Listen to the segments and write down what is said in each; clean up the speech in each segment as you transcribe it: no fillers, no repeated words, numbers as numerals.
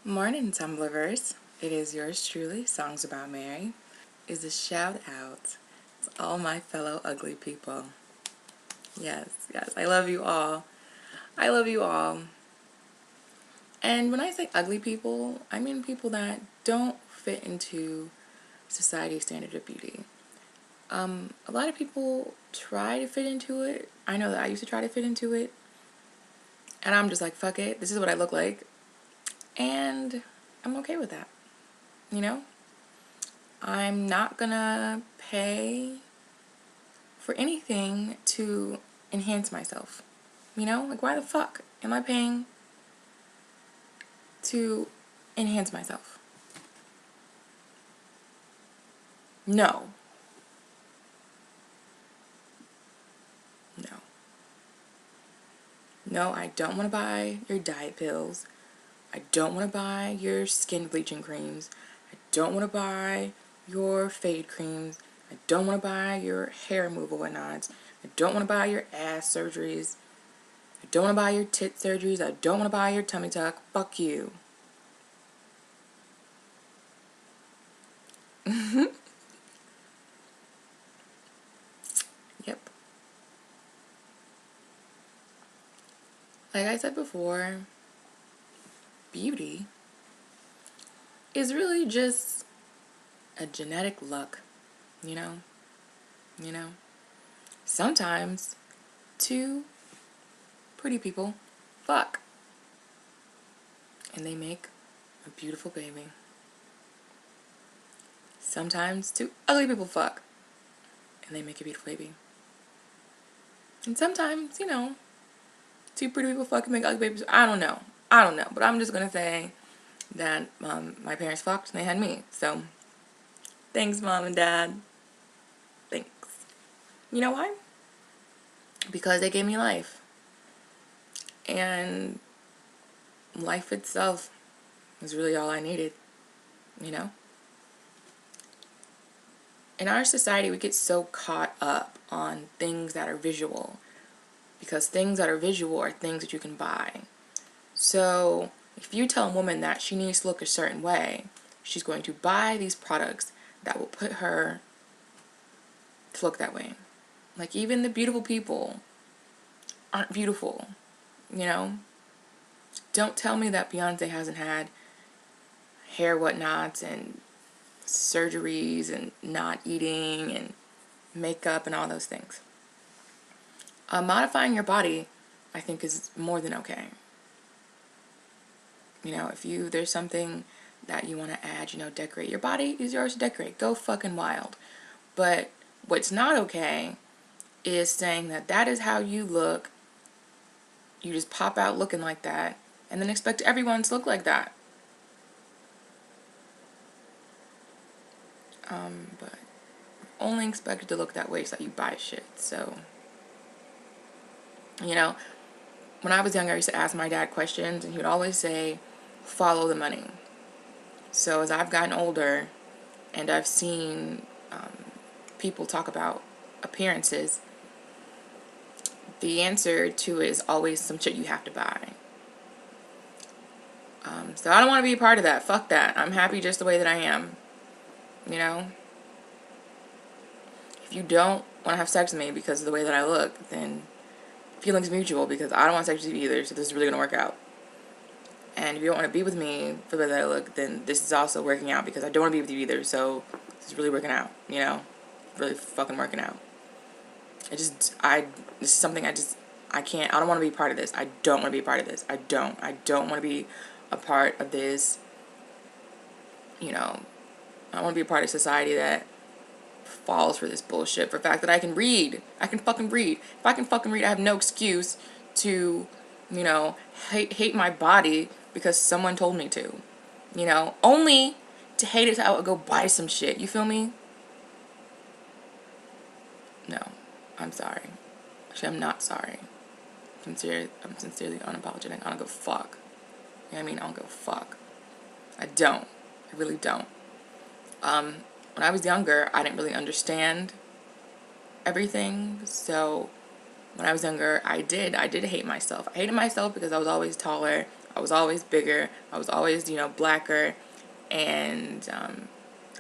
Morning, Tumblrverse. It is yours truly, Songs About Mary. Is a shout out to all my fellow ugly people. Yes, I love you all. I love you all. And when I say ugly people, I mean people that don't fit into society's standard of beauty. A lot of people try to fit into it. I know that I used to try to fit into it. And I'm just like, fuck it. This is what I look like. And I'm okay with that. You know? I'm not gonna pay for anything to enhance myself. You know? Like, why the fuck am I paying to enhance myself? No. No. No, I don't want to buy your diet pills. I don't want to buy your skin bleaching creams. I don't want to buy your fade creams. I don't want to buy your hair removal whatnots. I don't want to buy your ass surgeries. I don't want to buy your tit surgeries. I don't want to buy your tummy tuck. Fuck you. Yep. Like I said before, beauty is really just a genetic luck, you know? You know? Sometimes two pretty people fuck and they make a beautiful baby. Sometimes two ugly people fuck and they make a beautiful baby. And sometimes, you know, two pretty people fuck and make ugly babies. I don't know. But I'm just gonna say that my parents fucked and they had me. So thanks, Mom and Dad. Thanks. You know why? Because they gave me life. And life itself was really all I needed, you know? In our society, we get so caught up on things that are visual. Because things that are visual are things that you can buy. So if you tell a woman that she needs to look a certain way, she's going to buy these products that will put her to look that way. Like, even the beautiful people aren't beautiful, you know? Don't tell me that Beyonce hasn't had hair whatnots and surgeries and not eating and makeup and all those things. Modifying your body, I think, is more than okay. You know, if there's something that you want to add, you know, decorate. Your body is yours to decorate. Go fucking wild. But what's not okay is saying that is how you look. You just pop out looking like that and then expect everyone to look like that. But only expected to look that way so that you buy shit. So, you know, when I was younger, I used to ask my dad questions and he would always say, follow the money. So as I've gotten older and I've seen people talk about appearances, the answer to it is always some shit you have to buy. So I don't want to be a part of that. Fuck that. I'm happy just the way that I am. You know? If you don't want to have sex with me because of the way that I look, then feelings mutual, because I don't want sex with you either, so this is really going to work out. And if you don't want to be with me for the way that I look, then this is also working out because I don't want to be with you either, so this is really working out, you know? Really fucking working out. This is something I can't, I don't want to be a part of this. I don't want to be a part of this. I don't want to be a part of this, you know, I don't want to be a part of society that falls for this bullshit. For the fact that I can read. I can fucking read. If I can fucking read, I have no excuse to, you know, hate my body because someone told me to. You know, only to hate it so I would go buy some shit. You feel me? No, I'm sorry. Actually, I'm not sorry. I'm sincerely unapologetic. I don't give a fuck. You know what I mean? I don't give a fuck. I don't. I really don't. When I was younger, I didn't really understand everything. So when I was younger, I did hate myself. I hated myself because I was always taller. I was always bigger. I was always, you know, blacker. And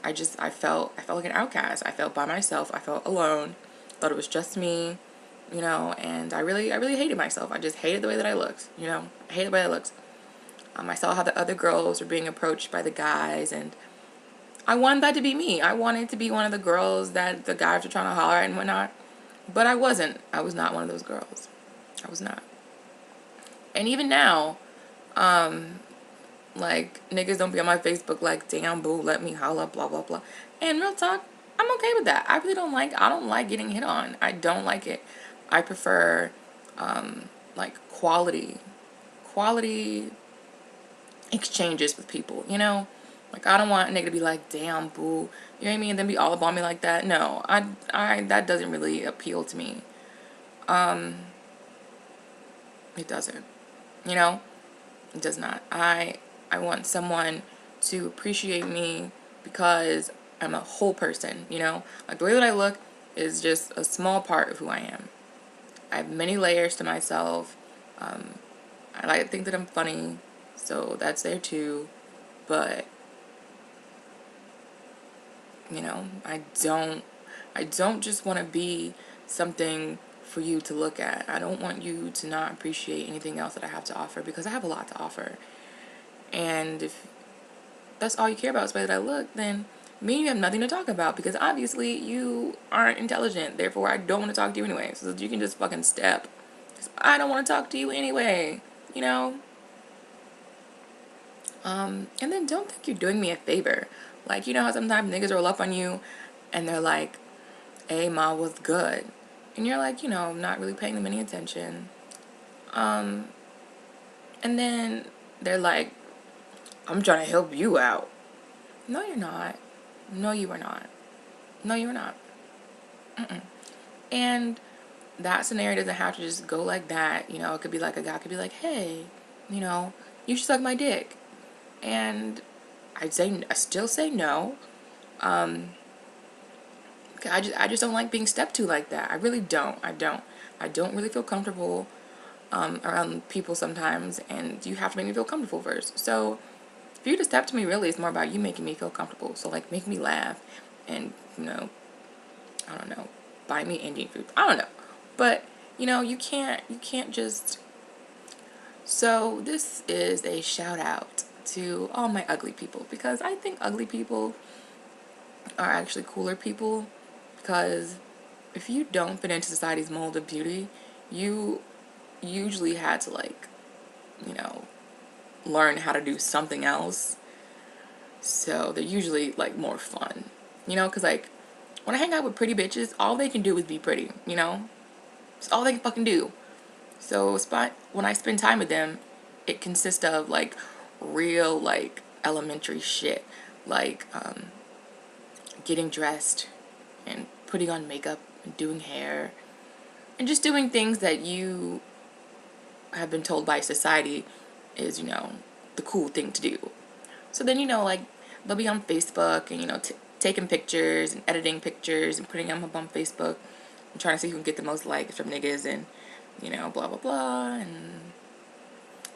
I felt like an outcast. I felt by myself. I felt alone. Thought it was just me, you know, and I really hated myself. I just hated the way that I looked, you know. I hated the way I looked. I saw how the other girls were being approached by the guys, and I wanted that to be me. I wanted to be one of the girls that the guys were trying to holler at and whatnot. But I wasn't. I was not one of those girls. I was not. And even now, like, niggas don't be on my Facebook like, damn, boo, let me holla, blah, blah, blah. And real talk, I'm okay with that. I don't like getting hit on. I don't like it. I prefer, like, quality exchanges with people, you know? Like, I don't want a nigga to be like, damn, boo, you know what I mean? And then be all up on me like that. No, that doesn't really appeal to me. It doesn't, you know? It does not. I want someone to appreciate me because I'm a whole person, you know? Like, the way that I look is just a small part of who I am. I have many layers to myself. I like to think that I'm funny, so that's there too. But, you know, I don't just want to be something for you to look at. I don't want you to not appreciate anything else that I have to offer, because I have a lot to offer. And if that's all you care about is the way that I look, then me and you have nothing to talk about, because obviously you aren't intelligent. Therefore, I don't want to talk to you anyway. So you can just fucking step. I don't want to talk to you anyway, you know? And then don't think you're doing me a favor. Like, you know how sometimes niggas roll up on you and they're like, hey, ma, was good. And you're like, you know, not really paying them any attention. And then they're like, I'm trying to help you out. No, you're not. No, you are not. No, you are not. And that scenario doesn't have to just go like that. You know, it could be like a guy could be like, hey, you know, you should suck my dick. And I still say no. I just don't like being stepped to like that. I really don't. I don't really feel comfortable around people sometimes, and you have to make me feel comfortable first. So for you to step to me, really, it's more about you making me feel comfortable. So, like, make me laugh and, you know, I don't know, buy me Indian food. I don't know. But, you know, you can't just... So this is a shout out to all my ugly people, because I think ugly people are actually cooler people, because if you don't fit into society's mold of beauty, you usually had to, like, you know, learn how to do something else. So they're usually, like, more fun, you know, because, like, when I hang out with pretty bitches, all they can do is be pretty, you know? It's all they can fucking do. So when I spend time with them, it consists of, like, real, like, elementary shit. Like, getting dressed and putting on makeup and doing hair. And just doing things that you have been told by society is, you know, the cool thing to do. So then, you know, like, they'll be on Facebook and, you know, taking pictures and editing pictures and putting them up on Facebook and trying to see who can get the most likes from niggas and, you know, blah, blah, blah. And,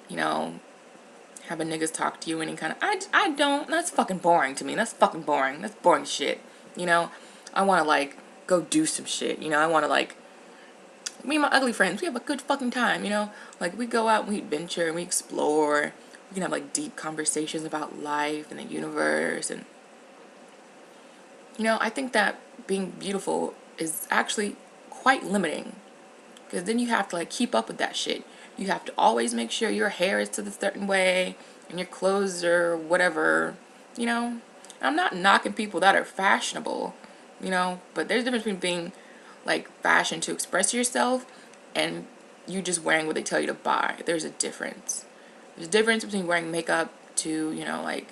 you know, having niggas talk to you any kind of... I don't... That's fucking boring to me. That's fucking boring. That's boring shit. You know? I want to, like, go do some shit. You know? I want to, like... Me and my ugly friends, we have a good fucking time, you know? Like, we go out and we adventure and we explore. We can have, like, deep conversations about life and the universe. And, you know, I think that being beautiful is actually quite limiting. Because then you have to, like, keep up with that shit. You have to always make sure your hair is to the certain way and your clothes are whatever, you know? I'm not knocking people that are fashionable, you know? But there's a difference between being, like, fashion to express yourself and you just wearing what they tell you to buy. There's a difference. There's a difference between wearing makeup to, you know, like,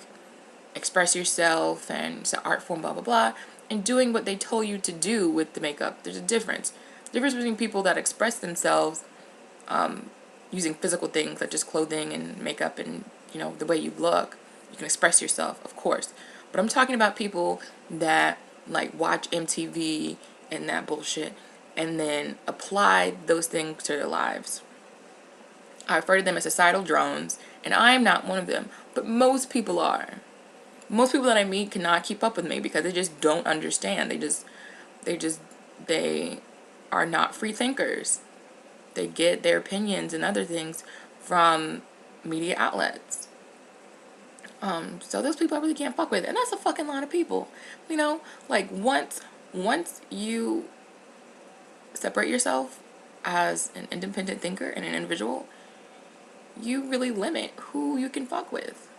express yourself and it's an art form, blah, blah, blah, and doing what they told you to do with the makeup. There's a difference. The difference between people that express themselves using physical things such as clothing and makeup and, you know, the way you look. You can express yourself, of course. But I'm talking about people that, like, watch MTV and that bullshit and then apply those things to their lives. I refer to them as societal drones, And I'm not one of them. But most people are. Most people that I meet cannot keep up with me because they just don't understand. They are not free thinkers. They get their opinions and other things from media outlets. So those people I really can't fuck with. And that's a fucking lot of people. You know, like once you separate yourself as an independent thinker and an individual, you really limit who you can fuck with.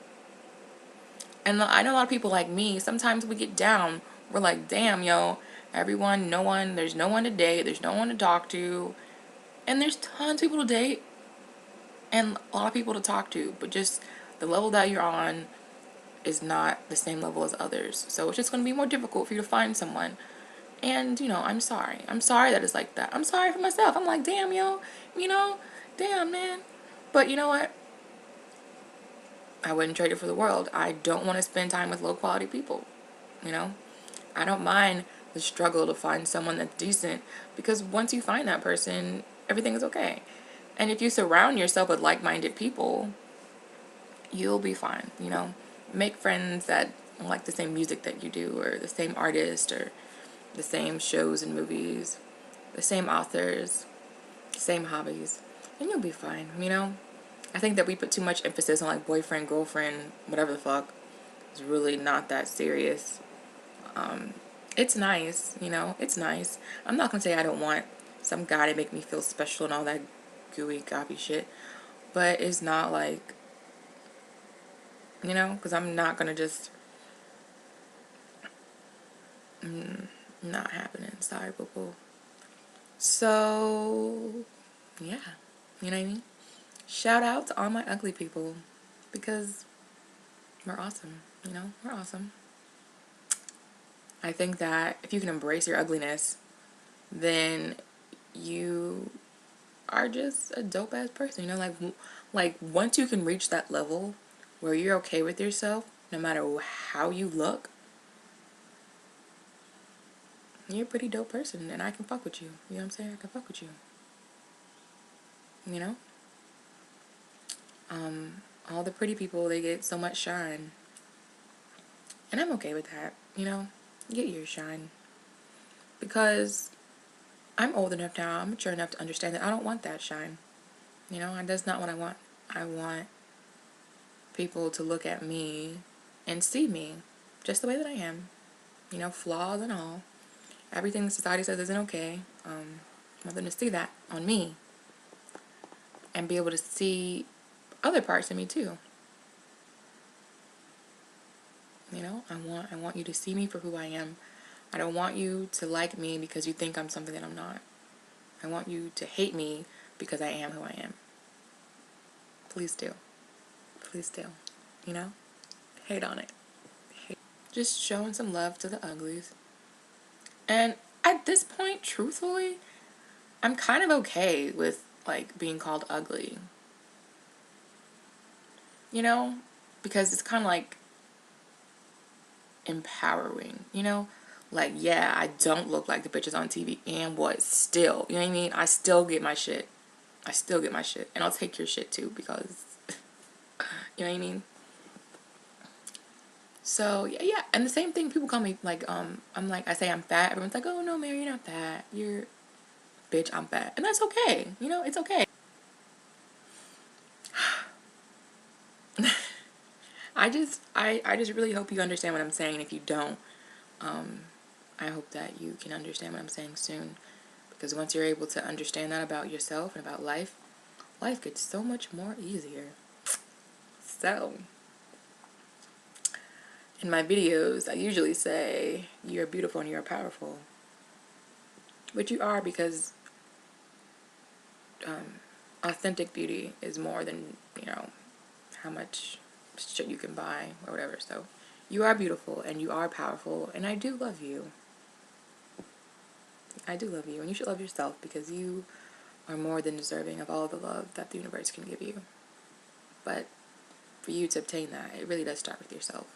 And I know a lot of people like me, sometimes we get down, we're like, damn, yo, everyone, no one, there's no one to date, there's no one to talk to, and there's tons of people to date, and a lot of people to talk to, but just the level that you're on is not the same level as others, so it's just going to be more difficult for you to find someone. And, you know, I'm sorry that it's like that. I'm sorry for myself. I'm like, damn, yo, you know, damn, man. But you know what? I wouldn't trade it for the world. I don't want to spend time with low quality people, you know? I don't mind the struggle to find someone that's decent, because once you find that person, everything is okay. And if you surround yourself with like-minded people, you'll be fine, you know? Make friends that like the same music that you do, or the same artist, or the same shows and movies, the same authors, same hobbies, and you'll be fine, you know? I think that we put too much emphasis on like boyfriend, girlfriend, whatever the fuck. It's really not that serious. It's nice, you know, it's nice. I'm not gonna say I don't want some guy to make me feel special and all that gooey, goppy shit, but it's not like, you know, because I'm not gonna just, not happening. Sorry, boo boo. So, yeah, you know what I mean? Shout out to all my ugly people, because we're awesome, you know, we're awesome. I think that if you can embrace your ugliness, then you are just a dope ass person, you know, like once you can reach that level where you're okay with yourself, no matter how you look, you're a pretty dope person, and I can fuck with you. You know what I'm saying? I can fuck with you. You know? All the pretty people, they get so much shine. And I'm okay with that, you know? Get your shine. Because I'm old enough now, I'm mature enough to understand that I don't want that shine. You know, that's not what I want. I want people to look at me and see me just the way that I am. You know, flaws and all. Everything the society says isn't okay. I want them to see that on me. And be able to see other parts of me too. You know, I want you to see me for who I am. I don't want you to like me because you think I'm something that I'm not. I want you to hate me because I am who I am. Please do. Please do. You know? Hate on it. Just showing some love to the uglies. And at this point, truthfully, I'm kind of okay with, like, being called ugly. You know? Because it's kind of like empowering, you know? Like, yeah, I don't look like the bitches on TV, and what? Still, you know what I mean? I still get my shit. I still get my shit. And I'll take your shit too, because, you know what I mean? So, yeah. And the same thing, people call me, like, I'm like, I say I'm fat. Everyone's like, oh, no, Mary, you're not fat. You're, bitch, I'm fat. And that's okay. You know, it's okay. I just really hope you understand what I'm saying. If you don't, I hope that you can understand what I'm saying soon. Because once you're able to understand that about yourself and about life, life gets so much more easier. So, in my videos, I usually say, you're beautiful and you're powerful. But you are, because authentic beauty is more than, you know, how much shit you can buy or whatever. So, you are beautiful and you are powerful, and I do love you. I do love you, and you should love yourself, because you are more than deserving of all the love that the universe can give you. But for you to obtain that, it really does start with yourself.